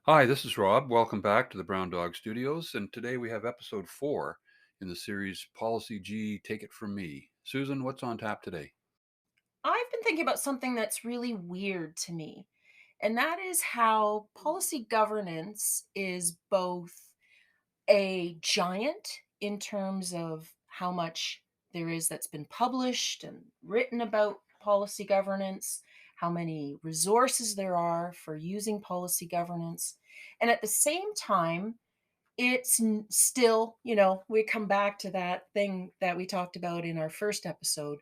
Hi, this is Rob. Welcome back to the Brown Dog Studios. And today we have episode 4 in the series Policy G Take It From Me. Susan, what's on tap today? I've been thinking about something that's really weird to me, and that is how policy governance is both a giant in terms of how much there is that's been published and written about policy governance, how many resources there are for using policy governance. And at the same time, still, we come back to that thing that we talked about in our first episode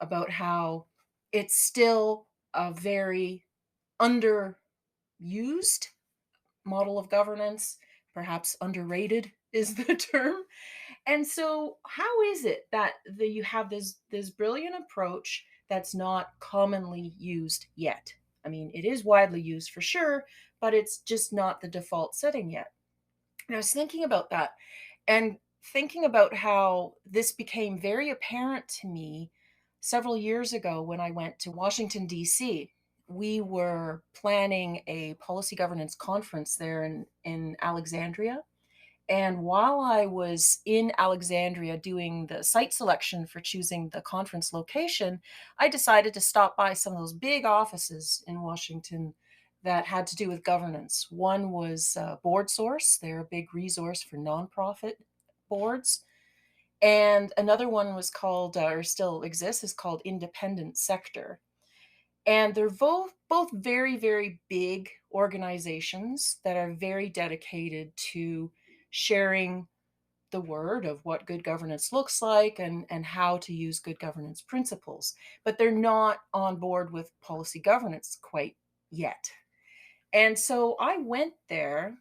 about how it's still a very underused model of governance, perhaps underrated is the term. And so how is it that you have this brilliant approach that's not commonly used yet? I mean, it is widely used for sure, but it's just not the default setting yet. And I was thinking about that and thinking about how this became very apparent to me several years ago when I went to Washington, D.C. We were planning a policy governance conference there in Alexandria. And while I was in Alexandria doing the site selection for choosing the conference location, I decided to stop by some of those big offices in Washington that had to do with governance. One was Board Source, they're a big resource for nonprofit boards. And another one was called, or still exists, is called Independent Sector. And they're both very, very big organizations that are very dedicated to sharing the word of what good governance looks like and how to use good governance principles. But they're not on board with policy governance quite yet. And so I went there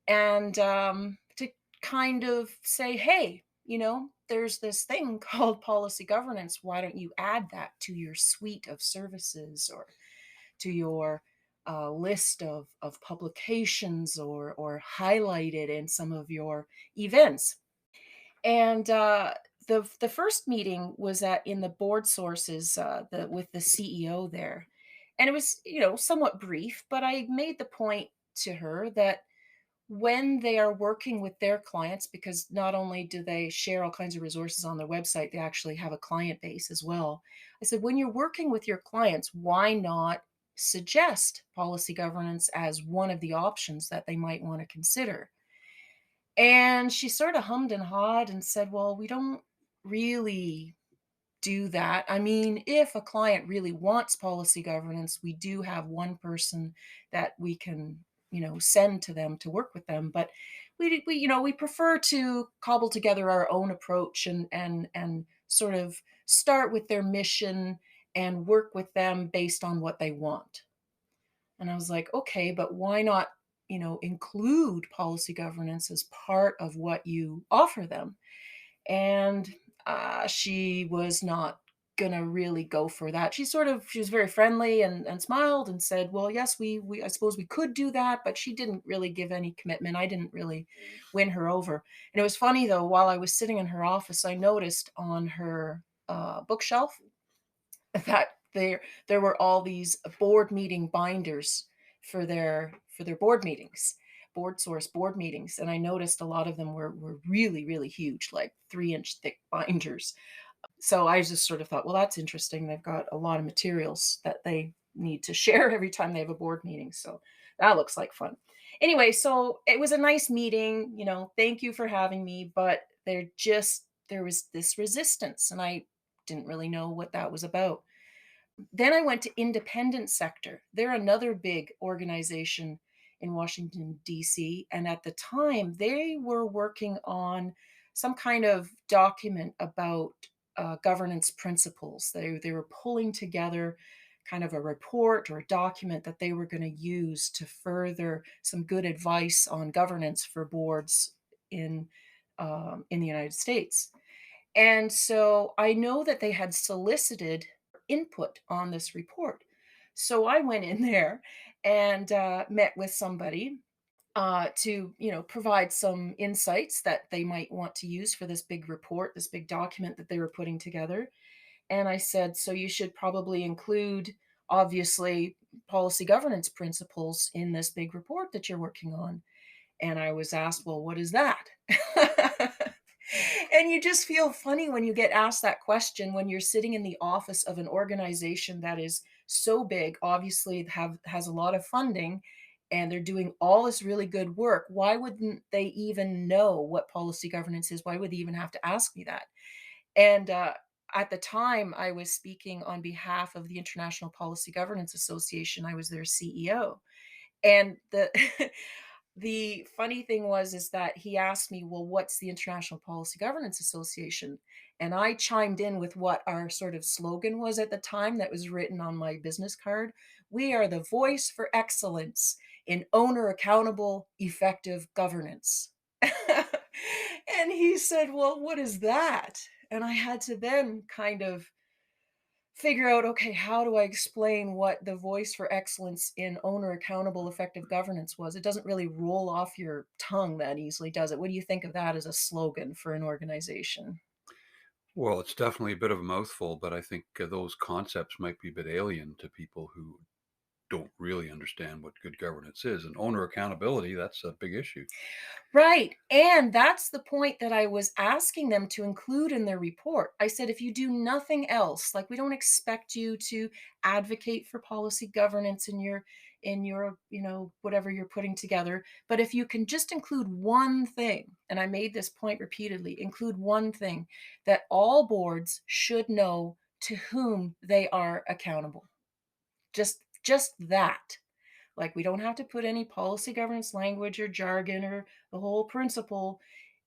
and to kind of say, hey, there's this thing called policy governance. Why don't you add that to your suite of services or to your list of publications or highlight it in some of your events? And the first meeting was at in the board sources with the CEO there, and it was somewhat brief, but I made the point to her that when they are working with their clients, because not only do they share all kinds of resources on their website, they actually have a client base as well. I said, when you're working with your clients, why not suggest policy governance as one of the options that they might want to consider? And she sort of hummed and hawed and said, well, we don't really do that. I mean, if a client really wants policy governance, we do have one person that we can, send to them to work with them. But we prefer to cobble together our own approach and sort of start with their mission and work with them based on what they want. And I was like, okay, but why not, include policy governance as part of what you offer them? And she was not gonna really go for that. She was very friendly and smiled and said, "Well, yes, we I suppose we could do that," but she didn't really give any commitment. I didn't really win her over. And it was funny though, while I was sitting in her office, I noticed on her bookshelf that there were all these board meeting binders for their board meetings, board source board meetings, and I noticed a lot of them were really, really huge, like 3-inch thick binders. So I just sort of thought, well, that's interesting. They've got a lot of materials that they need to share every time they have a board meeting. So that looks like fun. Anyway, so it was a nice meeting. Thank you for having me. But there was this resistance, and I didn't really know what that was about. Then I went to Independent Sector. They're another big organization in Washington, D.C. And at the time, they were working on some kind of document about governance principles. They were pulling together kind of a report or a document that they were going to use to further some good advice on governance for boards in the United States. And so I know that they had solicited input on this report. So I went in there and met with somebody to, provide some insights that they might want to use for this big report, this big document that they were putting together. And I said, so you should probably include, obviously, policy governance principles in this big report that you're working on." And I was asked, "Well, what is that?" And you just feel funny when you get asked that question when you're sitting in the office of an organization that is so big, obviously has a lot of funding, and they're doing all this really good work. Why wouldn't they even know what policy governance is? Why would they even have to ask me that? And at the time, I was speaking on behalf of the International Policy Governance Association. I was their CEO. And the the funny thing was is that he asked me, "Well, what's the International Policy Governance Association?" And I chimed in with what our sort of slogan was at the time that was written on my business card. "We are the voice for excellence in owner accountable, effective governance." And he said, "Well, what is that?" And I had to then kind of figure out, okay, how do I explain what the voice for excellence in owner accountable effective governance was? It doesn't really roll off your tongue that easily, does it? What do you think of that as a slogan for an organization? Well, it's definitely a bit of a mouthful, but I think those concepts might be a bit alien to people who don't really understand what good governance is. And owner accountability, that's a big issue. Right. And that's the point that I was asking them to include in their report. I said, if you do nothing else, like we don't expect you to advocate for policy governance in your, whatever you're putting together, but if you can just include one thing, and I made this point repeatedly, include one thing that all boards should know to whom they are accountable. Just that. Like, we don't have to put any policy governance language or jargon or the whole principle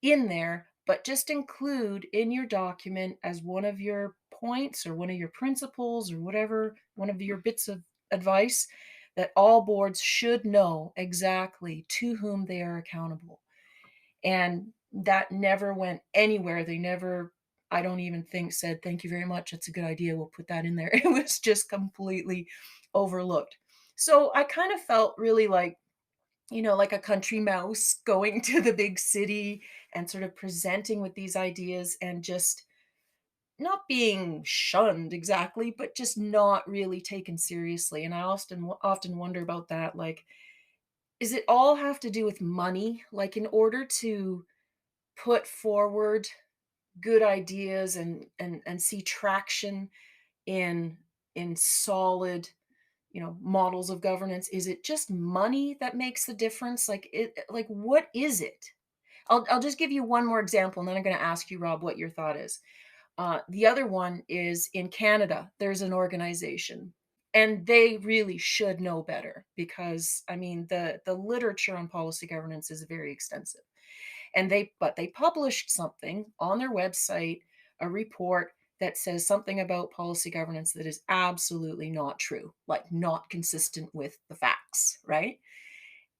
in there, but just include in your document as one of your points or one of your principles or whatever, one of your bits of advice that all boards should know exactly to whom they are accountable. And that never went anywhere. They never, I don't even think, said, "Thank you very much. That's a good idea. We'll put that in there." It was just completely overlooked. So I kind of felt really like, like a country mouse going to the big city and sort of presenting with these ideas and just not being shunned exactly, but just not really taken seriously. And I often wonder about that. Like, is it all have to do with money? Like, in order to put forward good ideas and see traction in solid, models of governance, is it just money that makes the difference? Like, what is it? I'll just give you one more example, and then I'm going to ask you, Rob, what your thought is. The other one is in Canada. There's an organization, and they really should know better because, I mean, the literature on policy governance is very extensive. And they published something on their website, a report that says something about policy governance that is absolutely not true, like not consistent with the facts, right?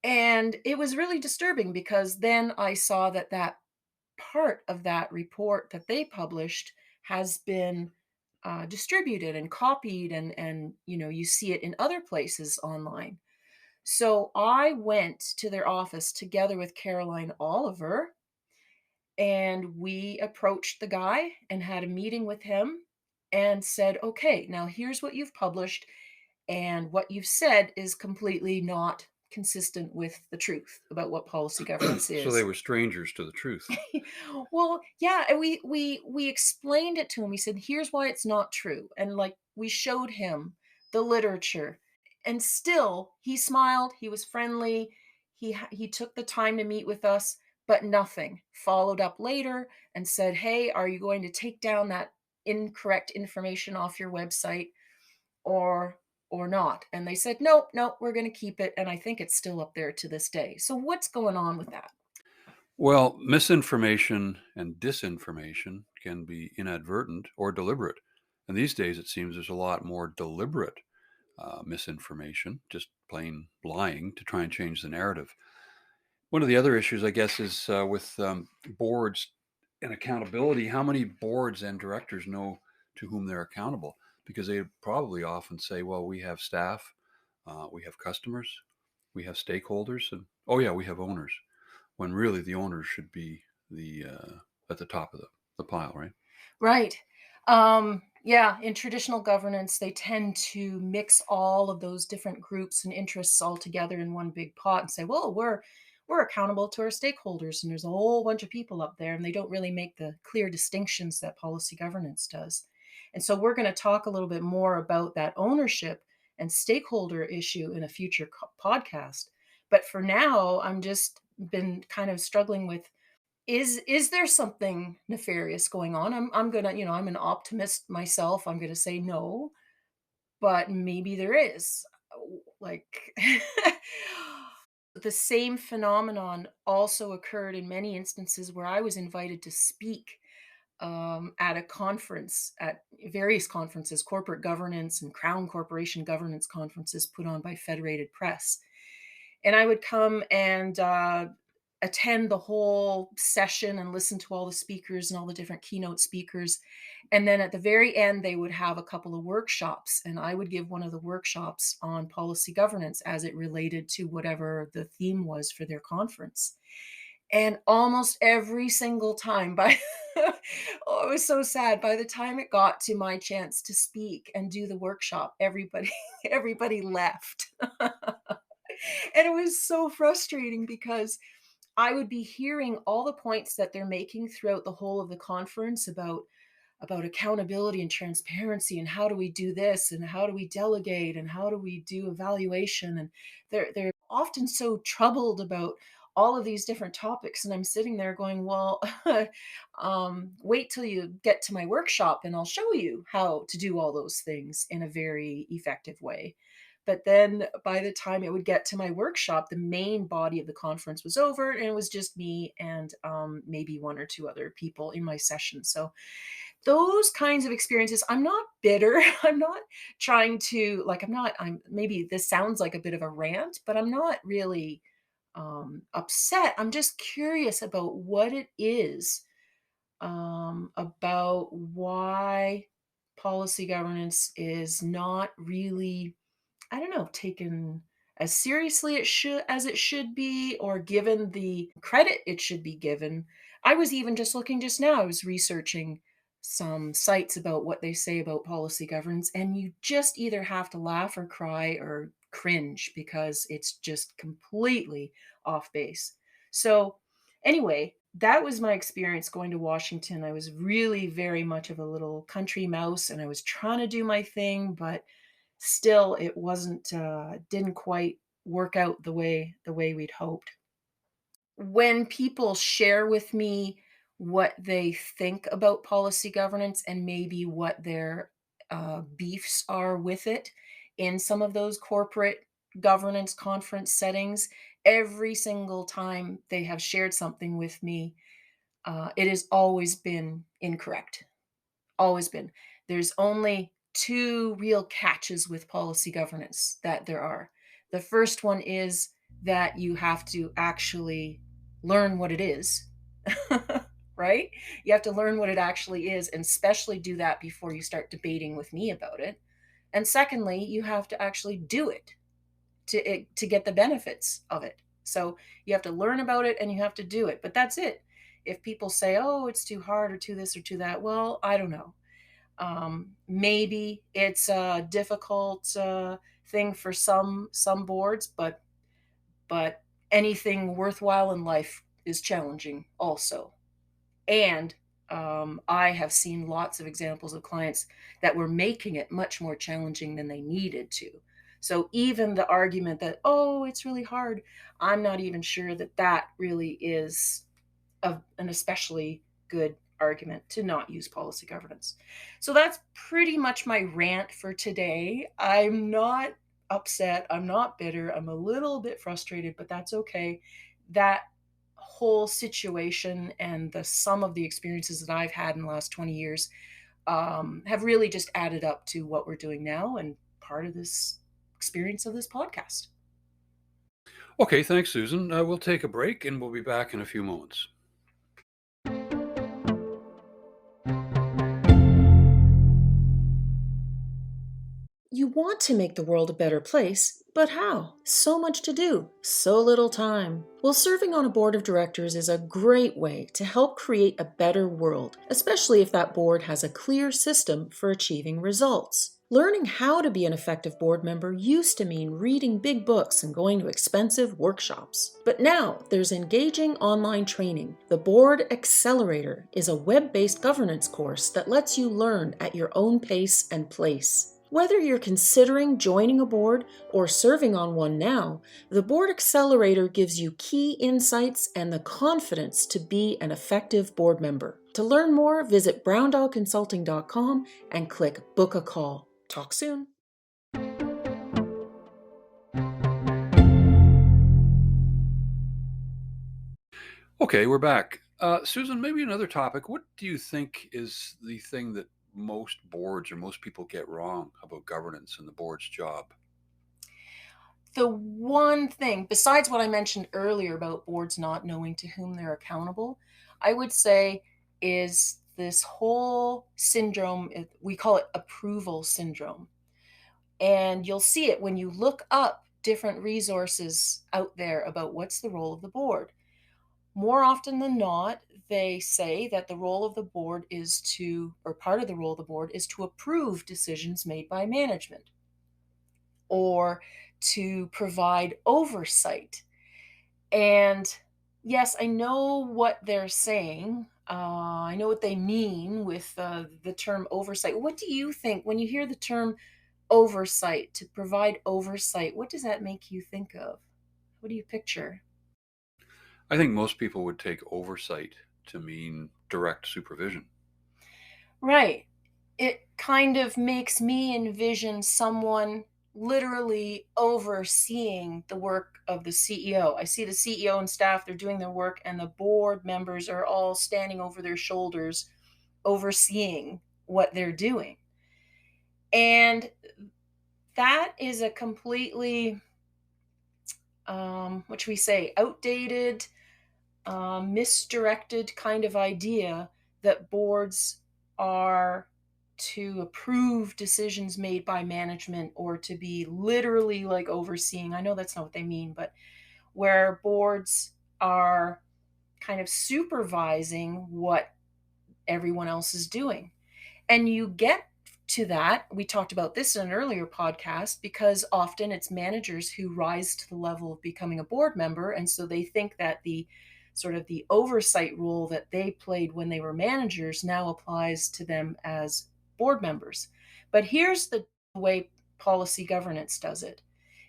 And it was really disturbing because then I saw that that part of that report that they published has been distributed and copied, and you see it in other places online. So I went to their office together with Caroline Oliver, and we approached the guy and had a meeting with him and said, "Okay, now here's what you've published, and what you've said is completely not consistent with the truth about what policy governance So they is." were strangers to the truth. Well, yeah, and we explained it to him. We said, "Here's why it's not true." And, like, we showed him the literature. And still he smiled, he was friendly, he took the time to meet with us, but nothing. Followed up later and said, "Hey, are you going to take down that incorrect information off your website or not?" And they said, "Nope, nope, we're going to keep it." And I think it's still up there to this day. So what's going on with that? Well, misinformation and disinformation can be inadvertent or deliberate. And these days, it seems there's a lot more deliberate misinformation, just plain lying to try and change the narrative. One of the other issues, I guess, is with boards and accountability. How many boards and directors know to whom they're accountable? Because they probably often say, well, we have staff, we have customers, we have stakeholders, and oh, yeah, we have owners, when really the owners should be the at the top of the pile, right? Right. Yeah, in traditional governance, they tend to mix all of those different groups and interests all together in one big pot and say, "Well, we're accountable to our stakeholders," and there's a whole bunch of people up there, and they don't really make the clear distinctions that policy governance does. And so we're going to talk a little bit more about that ownership and stakeholder issue in a future podcast. But for now, I'm just been kind of struggling with, is there something nefarious going on? I'm gonna, I'm an optimist myself. I'm gonna say no, but maybe there is. Like the same phenomenon also occurred in many instances where I was invited to speak at a conference, at various conferences, corporate governance and crown corporation governance conferences put on by Federated Press. And I would come and attend the whole session and listen to all the speakers and all the different keynote speakers. And then at the very end, they would have a couple of workshops, and I would give one of the workshops on policy governance as it related to whatever the theme was for their conference. And almost every single time by oh, it was so sad. By the time it got to my chance to speak and do the workshop, everybody everybody left. And it was so frustrating because I would be hearing all the points that they're making throughout the whole of the conference about accountability and transparency, and how do we do this, and how do we delegate, and how do we do evaluation, and they're often so troubled about all of these different topics, and I'm sitting there going, well, wait till you get to my workshop and I'll show you how to do all those things in a very effective way. But then by the time it would get to my workshop, the main body of the conference was over, and it was just me and maybe one or two other people in my session. So those kinds of experiences, I'm not bitter. I'm not trying to, like, I'm maybe this sounds like a bit of a rant, but I'm not really upset. I'm just curious about what it is, about why policy governance is not really, I don't know, taken as seriously as it should be, or given the credit it should be given. I was even just looking just now, I was researching some sites about what they say about policy governance, and you just either have to laugh or cry or cringe because it's just completely off base. So, anyway, that was my experience going to Washington. I was really very much of a little country mouse, and I was trying to do my thing, but still it wasn't, didn't quite work out the way we'd hoped. When people share with me what they think about policy governance and maybe what their beefs are with it in some of those corporate governance conference settings, every single time they have shared something with me, it has always been incorrect. Always been. There's only 2 real catches with policy governance that there are. The first one is that you have to actually learn what it is, right? You have to learn what it actually is, and especially do that before you start debating with me about it. And secondly, you have to actually do it to get the benefits of it. So you have to learn about it and you have to do it, but that's it. If people say, "Oh, it's too hard or too this or too that," well, I don't know. Maybe it's a difficult thing for some boards, but anything worthwhile in life is challenging also. And I have seen lots of examples of clients that were making it much more challenging than they needed to. So even the argument that, oh, it's really hard, I'm not even sure that that really is an especially good argument to not use policy governance. So that's pretty much my rant for today. I'm not upset. I'm not bitter. I'm a little bit frustrated, but that's okay. That whole situation and the sum of the experiences that I've had in the last 20 years have really just added up to what we're doing now and part of this experience of this podcast. Okay, thanks, Susan. We'll take a break and we'll be back in a few moments. You You want to make the world a better place, but how? So much to do, so little time. Well, serving on a board of directors is a great way to help create a better world, especially if that board has a clear system for achieving results. Learning how to be an effective board member used to mean reading big books and going to expensive workshops. But now there's engaging online training. The Board Accelerator is a web-based governance course that lets you learn at your own pace and place. Whether you're considering joining a board or serving on one now, the Board Accelerator gives you key insights and the confidence to be an effective board member. To learn more, visit browndogconsulting.com and click Book a Call. Talk soon. Okay, we're back. Susan, maybe another topic. What do you think is the thing that most boards or most people get wrong about governance and the board's job? The one thing, besides what I mentioned earlier about boards not knowing to whom they're accountable, I would say is this whole syndrome, we call it approval syndrome. And you'll see it when you look up different resources out there about what's the role of the board. More often than not, they say that the role of the board is to, or part of the role of the board is to approve decisions made by management or to provide oversight. And yes, I know what they're saying. I know what they mean with the term oversight. What do you think when you hear the term oversight, to provide oversight? What does that make you think of? What do you picture? I think most people would take oversight to mean direct supervision. Right. It kind of makes me envision someone literally overseeing the work of the CEO. I see the CEO and staff, they're doing their work, and the board members are all standing over their shoulders, overseeing what they're doing. And that is a completely, what should we say, outdated, misdirected kind of idea that boards are to approve decisions made by management or to be literally like overseeing. I know that's not what they mean, but where boards are kind of supervising what everyone else is doing. And you get to that. We talked about this in an earlier podcast because often it's managers who rise to the level of becoming a board member. And so they think that the sort of the oversight role that they played when they were managers now applies to them as board members. But here's the way policy governance does it.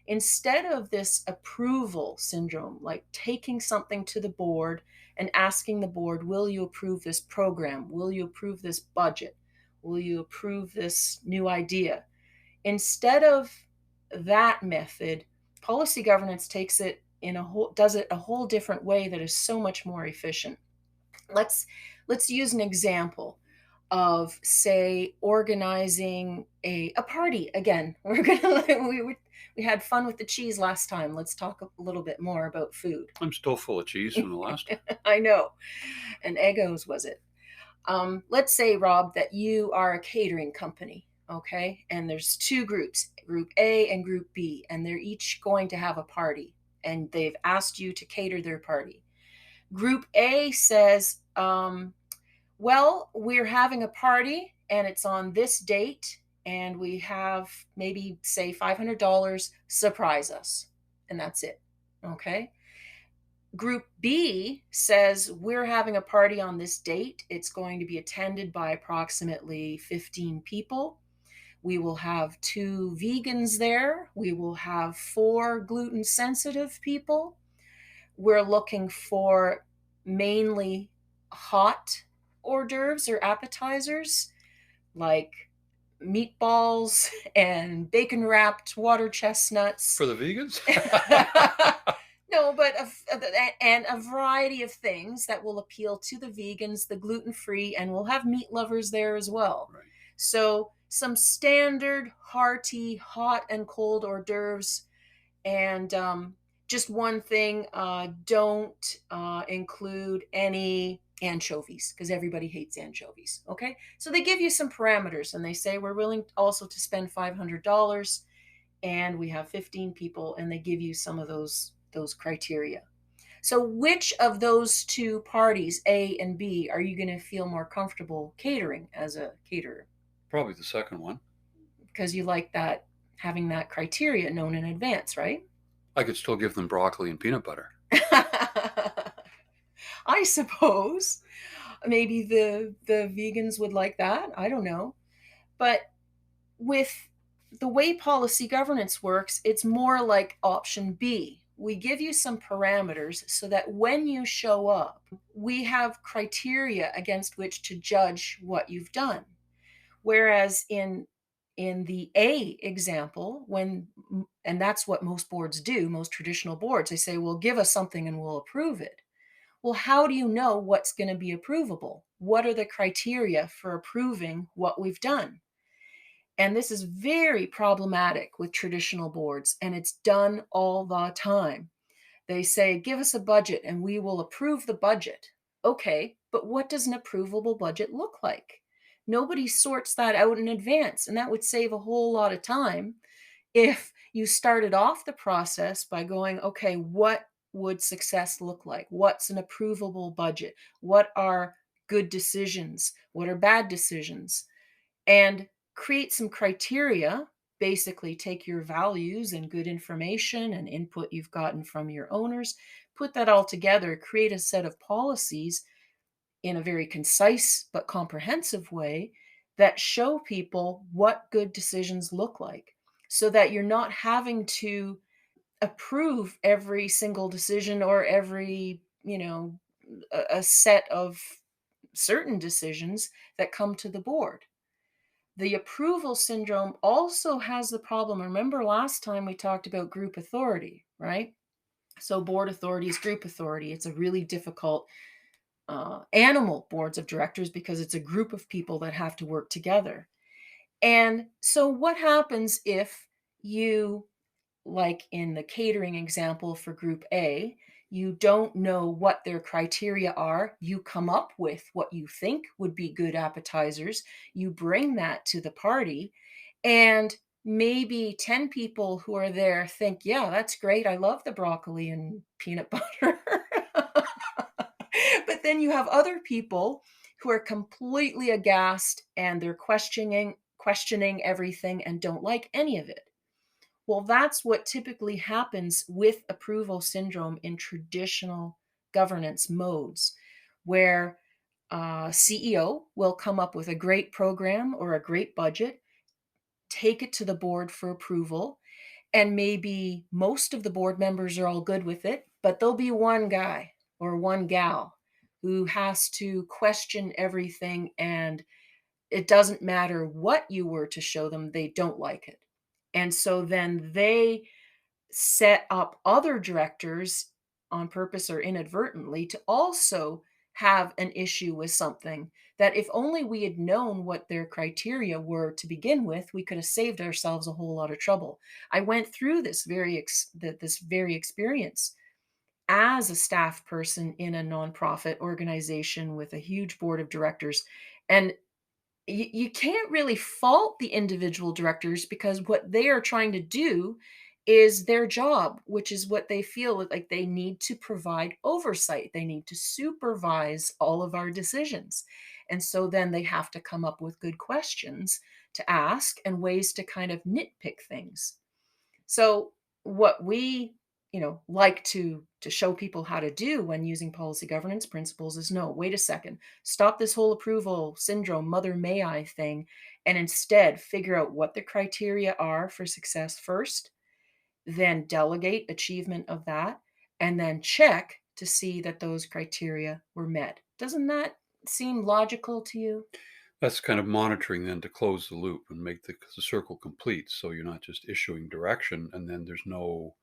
Instead of this approval syndrome, like taking something to the board and asking the board, will you approve this program? Will you approve this budget? Will you approve this new idea? Instead of that method, policy governance takes it in a whole, does it a whole different way that is so much more efficient. Let's let's use an example of, say, organizing a party again. We're gonna we had fun with the cheese last time. Let's talk a little bit more about food. I'm still full of cheese from the last time. I know, and Eggos was it. Let's say, Rob, that you are a catering company, okay? And there's two groups, Group A and Group B, and they're each going to have a party, and they've asked you to cater their party. Group A says, well, we're having a party, and it's on this date, and we have maybe, say, $500, surprise us. And that's it, okay? Group B says, we're having a party on this date. It's going to be attended by approximately 15 people. We will have 2 vegans there. We will have 4 gluten sensitive people. We're looking for mainly hot hors d'oeuvres or appetizers like meatballs and bacon wrapped water chestnuts. For the vegans? No, but and a variety of things that will appeal to the vegans, the gluten-free, and we'll have meat lovers there as well. Right. So some standard hearty hot and cold hors d'oeuvres, and just one thing, don't include any anchovies, because everybody hates anchovies. Okay. So they give you some parameters and they say, we're willing also to spend $500 and we have 15 people, and they give you some of those criteria. So which of those two parties, A and B, are you going to feel more comfortable catering as a caterer? Probably the second one. Because you like that, having that criteria known in advance, right? I could still give them broccoli and peanut butter. I suppose maybe the vegans would like that. I don't know. But with the way policy governance works, it's more like option B. We give you some parameters so that when you show up, we have criteria against which to judge what you've done. Whereas in the A example, when and that's what most boards do, most traditional boards, they say, "Well, give us something and we'll approve it." Well, how do you know what's going to be approvable? What are the criteria for approving what we've done? And this is very problematic with traditional boards, and it's done all the time. They say, give us a budget and we will approve the budget. Okay, but what does an approvable budget look like? Nobody sorts that out in advance, and that would save a whole lot of time if you started off the process by going, okay, what would success look like? What's an approvable budget? What are good decisions? What are bad decisions? And create some criteria. Basically, take your values and good information and input you've gotten from your owners, put that all together, create a set of policies in a very concise but comprehensive way that show people what good decisions look like, so that you're not having to approve every single decision or every, a set of certain decisions that come to the board. The approval syndrome also has the problem. Remember last time we talked about group authority, right? So, board authority is group authority. It's a really difficult animal, boards of directors, because it's a group of people that have to work together. And so, what happens if you, like in the catering example for group A, you don't know what their criteria are. You come up with what you think would be good appetizers. You bring that to the party, and maybe 10 people who are there think, yeah, that's great. I love the broccoli and peanut butter. But then you have other people who are completely aghast and they're questioning everything and don't like any of it. Well, that's what typically happens with approval syndrome in traditional governance modes, where CEO will come up with a great program or a great budget, take it to the board for approval, and maybe most of the board members are all good with it, but there'll be one guy or one gal who has to question everything, and it doesn't matter what you were to show them, they don't like it. And so then they set up other directors on purpose or inadvertently to also have an issue with something that, if only we had known what their criteria were to begin with, we could have saved ourselves a whole lot of trouble. I went through this very experience as a staff person in a nonprofit organization with a huge board of directors, and you can't really fault the individual directors, because what they are trying to do is their job, which is what they feel like they need to provide oversight. They need to supervise all of our decisions. And so then they have to come up with good questions to ask and ways to kind of nitpick things. So what we, like to show people how to do when using policy governance principles is, no, wait a second. Stop this whole approval syndrome, mother may I thing, and instead figure out what the criteria are for success first, then delegate achievement of that, and then check to see that those criteria were met. Doesn't that seem logical to you? That's kind of monitoring then to close the loop and make the circle complete. So you're not just issuing direction and then there's no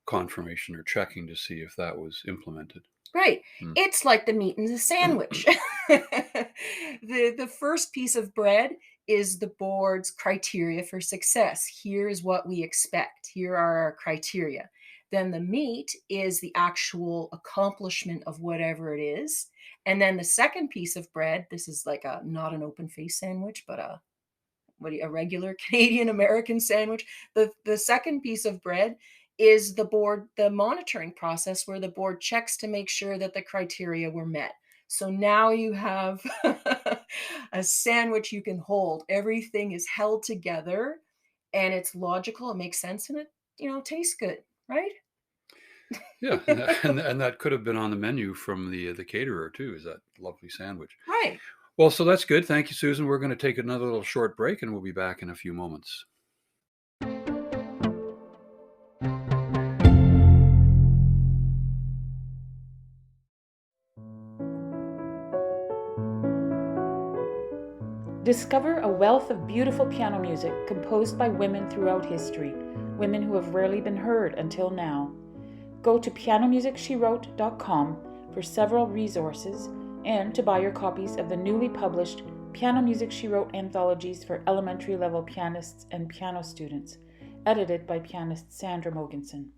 confirmation or checking to see if that was implemented. Right. Hmm. It's like the meat in the sandwich. The first piece of bread is the board's criteria for success. Here is what we expect. Here are our criteria. Then the meat is the actual accomplishment of whatever it is. And then the second piece of bread, this is like a not an open face sandwich, but a regular Canadian American sandwich. The second piece of bread is the monitoring process where the board checks to make sure that the criteria were met. So now you have a sandwich you can hold. Everything is held together and it's logical, it makes sense, and it tastes good, right? Yeah, and that could have been on the menu from the caterer too, is that lovely sandwich. Right. Well, so that's good. Thank you, Susan. We're gonna take another little short break, and we'll be back in a few moments. Discover a wealth of beautiful piano music composed by women throughout history, women who have rarely been heard until now. Go to pianomusicshe-wrote.com for several resources and to buy your copies of the newly published Piano Music She Wrote anthologies for elementary level pianists and piano students, edited by pianist Sandra Mogensen.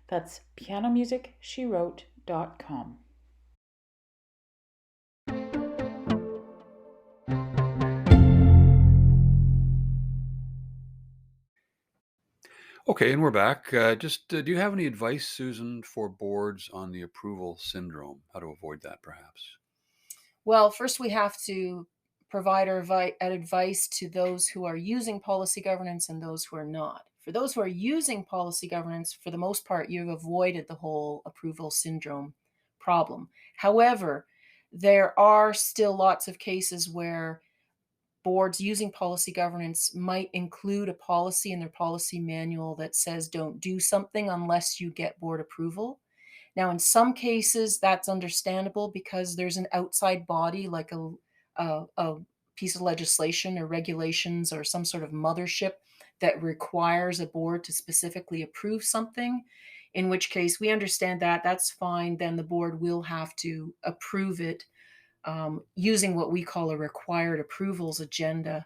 That's pianomusicshe-wrote.com. Okay, and we're back. Do you have any advice, Susan, for boards on the approval syndrome? How to avoid that, perhaps? Well, first we have to provide our advice to those who are using policy governance and those who are not. For those who are using policy governance, for the most part, you've avoided the whole approval syndrome problem. However, there are still lots of cases where boards using policy governance might include a policy in their policy manual that says don't do something unless you get board approval. Now, in some cases, that's understandable because there's an outside body, like a piece of legislation or regulations or some sort of mothership that requires a board to specifically approve something. In which case, we understand that that's fine. Then the board will have to approve it using what we call a required approvals agenda,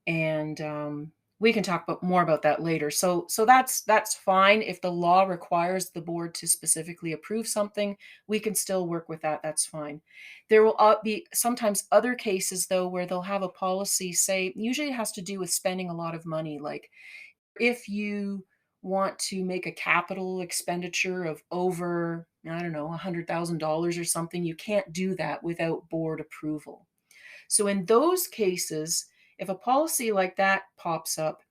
and we can talk more about that later. So that's fine. If the law requires the board to specifically approve something, we can still work with that. That's fine. There will be sometimes other cases though where they'll have a policy say, usually it has to do with spending a lot of money. Like if you want to make a capital expenditure of over, I don't know, $100,000 or something, you can't do that without board approval. So in those cases, if a policy like that pops up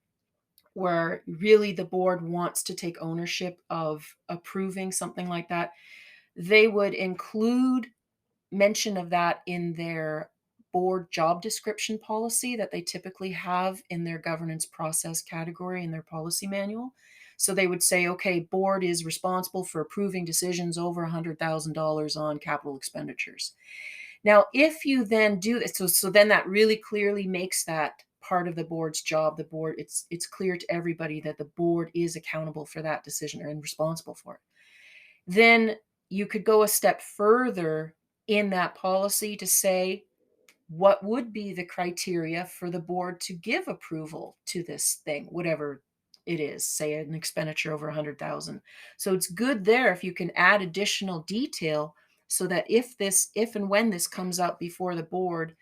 where really the board wants to take ownership of approving something like that, they would include mention of that in their board job description policy that they typically have in their governance process category in their policy manual. So they would say, okay, board is responsible for approving decisions over $100,000 on capital expenditures. Now, if you then do this, so then that really clearly makes that part of the board's job. The board, it's clear to everybody that the board is accountable for that decision and responsible for it. Then you could go a step further in that policy to say what would be the criteria for the board to give approval to this thing, whatever it is, say an expenditure over 100,000. So it's good there if you can add additional detail so that if and when this comes up before the board,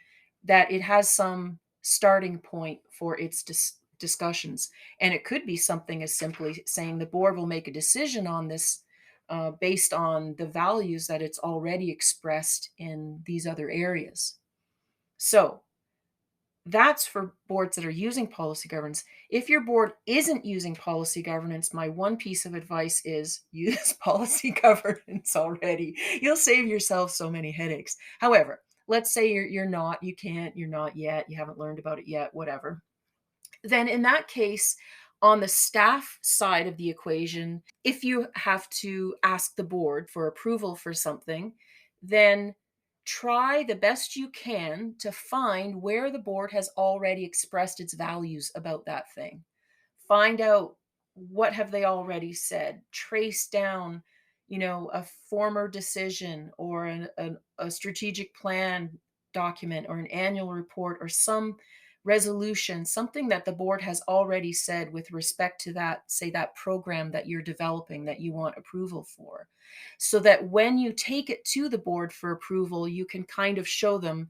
that it has some starting point for its discussions. And it could be something as simply saying the board will make a decision on this based on the values that it's already expressed in these other areas. So that's for boards that are using policy governance. If your board isn't using policy governance, my one piece of advice is use policy governance already. You'll save yourself so many headaches. However, let's say you're not, you can't, you're not yet, you haven't learned about it yet, whatever. Then in that case, on the staff side of the equation, if you have to ask the board for approval for something, then try the best you can to find where the board has already expressed its values about that thing. Find out what have they already said. Trace down, a former decision or a strategic plan document or an annual report or some resolution, something that the board has already said with respect to that, say, that program that you're developing that you want approval for, so that when you take it to the board for approval, you can kind of show them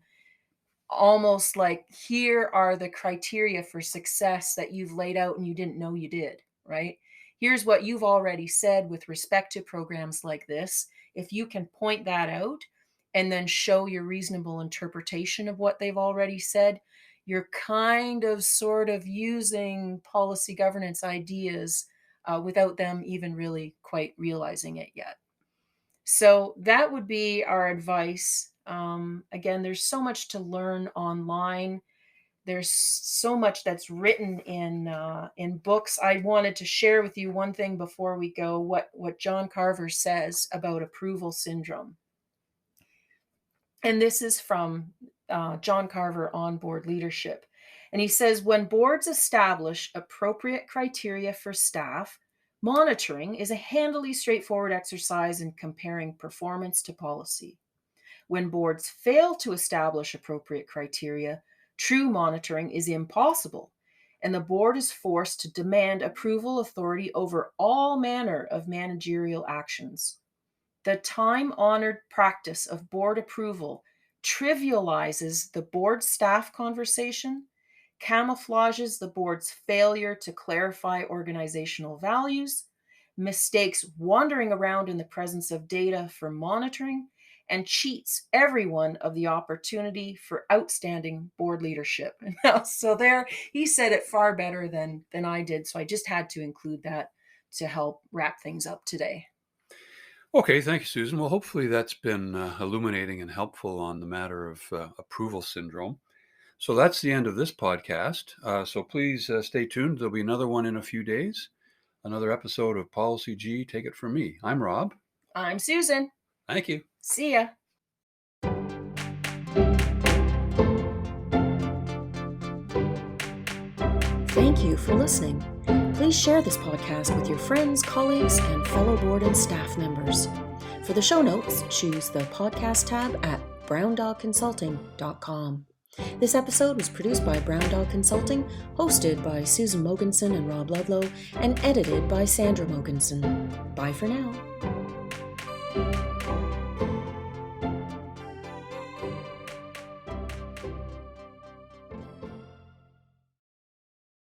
almost like, here are the criteria for success that you've laid out and you didn't know you did, right? Here's what you've already said with respect to programs like this. If you can point that out and then show your reasonable interpretation of what they've already said, you're kind of sort of using policy governance ideas without them even really quite realizing it yet. So that would be our advice. Again, there's so much to learn online. There's so much that's written in books. I wanted to share with you one thing before we go, what John Carver says about approval syndrome. And this is from John Carver on Board Leadership. And he says, when boards establish appropriate criteria for staff, monitoring is a handily straightforward exercise in comparing performance to policy. When boards fail to establish appropriate criteria, true monitoring is impossible, and the board is forced to demand approval authority over all manner of managerial actions. The time-honored practice of board approval trivializes the board staff conversation, camouflages the board's failure to clarify organizational values, mistakes wandering around in the presence of data for monitoring, and cheats everyone of the opportunity for outstanding board leadership. So there, he said it far better than I did. So I just had to include that to help wrap things up today. Okay, thank you, Susan. Well, hopefully that's been illuminating and helpful on the matter of approval syndrome. So that's the end of this podcast. So please stay tuned. There'll be another one in a few days, another episode of Policy G. Take it from me. I'm Rob. I'm Susan. Thank you. See ya. Thank you for listening. Please share this podcast with your friends, colleagues, and fellow board and staff members. For the show notes, choose the podcast tab at browndogconsulting.com. This episode was produced by Brown Dog Consulting, hosted by Susan Mogensen and Rob Ludlow, and edited by Sandra Mogensen. Bye for now.